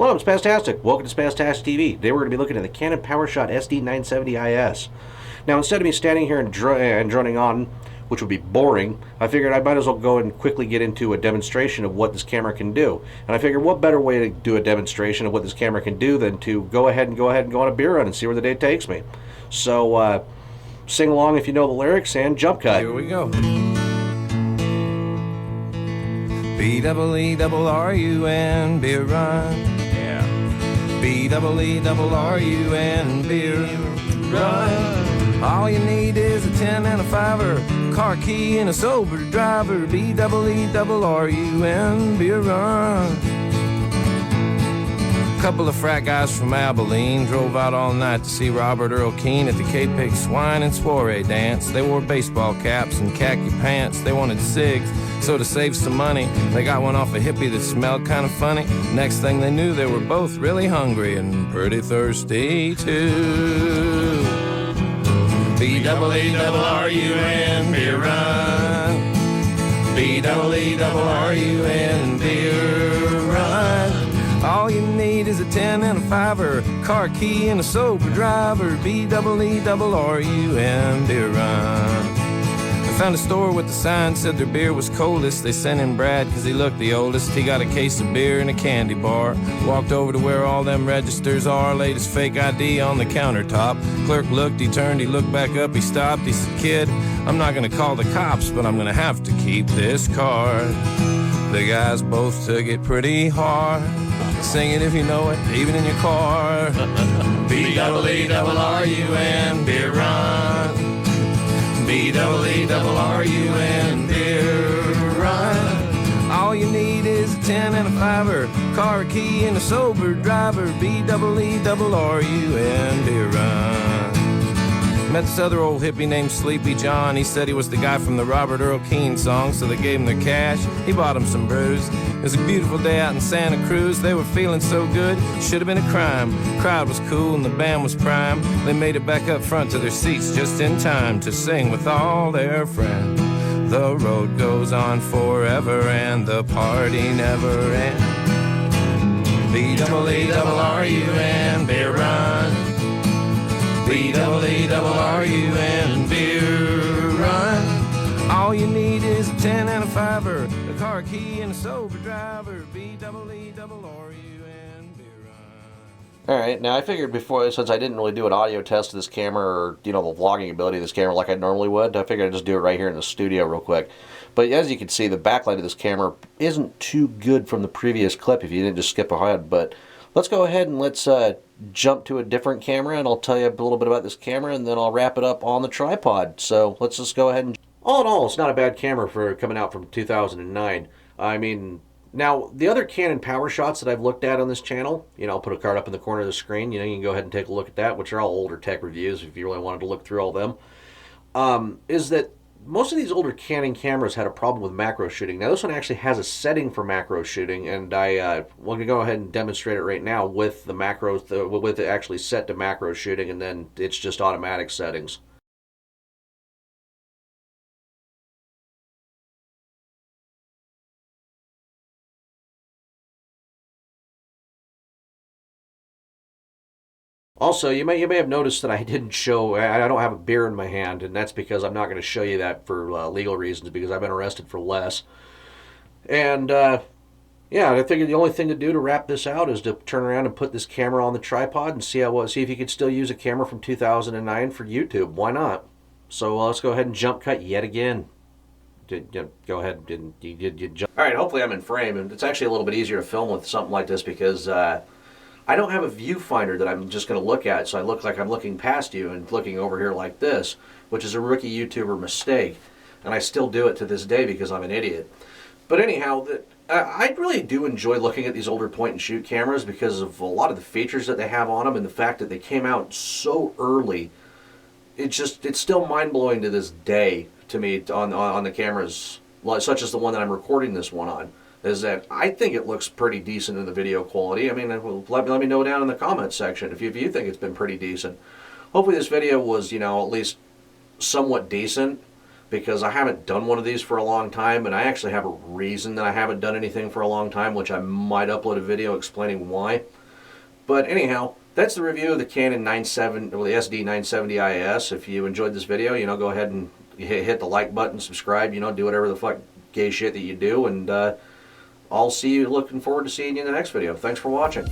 Hello, I'm Spaztastic. Welcome to SpaztasticTV. Today we're going to be looking at the Canon PowerShot SD970IS. Now, instead of me standing here and droning on, which would be boring, I figured I might as well go and quickly get into a demonstration of what this camera can do. And I figured what better way to do a demonstration of what this camera can do than to go ahead and go on a beer run and see where the day takes me. So, sing along if you know the lyrics and jump cut. Here we go. B-double-E-double-R-U-N, beer run. Yeah. B-double-E-double-R-U-N, beer run. All you need is a 10 and a 5er, car key and a sober driver. B-double-E-double-R-U-N, beer run. Couple of frat guys from Abilene drove out all night to see Robert Earl Keen at the K-Pig Swine and Soiree dance. They wore baseball caps and khaki pants. They wanted cigs, so to save some money, they got one off a hippie that smelled kind of funny. Next thing they knew, they were both really hungry and pretty thirsty too. B-double-E-double-R-U-N, beer run. B-double-E-double-R-U-N, beer run. All you need is a 10 and a 5er, car key and a sober driver. B-double-E-double-R-U-N, beer run. I found a store with the sign said their beer was coldest. They sent in Brad because he looked the oldest. He got a case of beer and a candy bar. Walked over to where all them registers are, laid his fake ID on the countertop. Clerk looked, he turned, he looked back up, he stopped. He said, "Kid, I'm not gonna call the cops, but I'm gonna have to keep this card." The guys both took it pretty hard. Sing it if you know it, even in your car. B-double-E-double-R-U-N, beer run. B-double-E-double-R-U-N, beer run. All you need is a 10 and a 5er, car key and a sober driver. B-double-E-double-R-U-N, beer run. Met this other old hippie named Sleepy John. He said he was the guy from the Robert Earl Keen song, so they gave him their cash. He bought him some brews. It was a beautiful day out in Santa Cruz. They were feeling so good, should have been a crime. Crowd was cool and the band was prime. They made it back up front to their seats just in time to sing with all their friends. The road goes on forever and the party never ends. B-double-E-double-R-U-N, beer run. B-double-E-double-R-U-N, beer run. All you need is a 10 and a 5er, a car key and a sober driver. B-double-E-double-R-U-N, beer run. Alright, now I figured before, since I didn't really do an audio test of this camera or, the vlogging ability of this camera like I normally would, I figured I'd just do it right here in the studio real quick. But as you can see, the backlight of this camera isn't too good from the previous clip if you didn't just skip ahead. But let's go ahead and let's jump to a different camera, and I'll tell you a little bit about this camera, and then I'll wrap it up on the tripod. So let's just go ahead and... All in all, it's not a bad camera for coming out from 2009. I mean, now, the other Canon PowerShots that I've looked at on this channel, I'll put a card up in the corner of the screen, you can go ahead and take a look at that, which are all older tech reviews if you really wanted to look through all them, is that most of these older Canon cameras had a problem with macro shooting. Now, this one actually has a setting for macro shooting, and I'm going to go ahead and demonstrate it right now with the macros, with it actually set to macro shooting, and then it's just automatic settings. Also, you may have noticed that I didn't show, I don't have a beer in my hand, and that's because I'm not going to show you that for legal reasons, because I've been arrested for less. And, yeah, I think the only thing to do to wrap this out is to turn around and put this camera on the tripod and see if you could still use a camera from 2009 for YouTube. Why not? So let's go ahead and jump cut yet again. Go ahead and you jump. All right, hopefully I'm in frame, and it's actually a little bit easier to film with something like this because I don't have a viewfinder that I'm just going to look at, so I look like I'm looking past you and looking over here like this, which is a rookie YouTuber mistake, and I still do it to this day because I'm an idiot. But anyhow, I really do enjoy looking at these older point-and-shoot cameras because of a lot of the features that they have on them and the fact that they came out so early. It's still mind-blowing to this day to me on the cameras, such as the one that I'm recording this one on. Is that I think it looks pretty decent in the video quality. I mean, let me know down in the comments section if you think it's been pretty decent. Hopefully this video was, at least somewhat decent. because I haven't done one of these for a long time, and I actually have a reason that I haven't done anything for a long time, which I might upload a video explaining why. But anyhow, that's the review of the Canon 97, or the SD970IS. If you enjoyed this video, go ahead and hit the like button, subscribe, do whatever the fuck gay shit that you do, and I'll see you, looking forward to seeing you in the next video. Thanks for watching.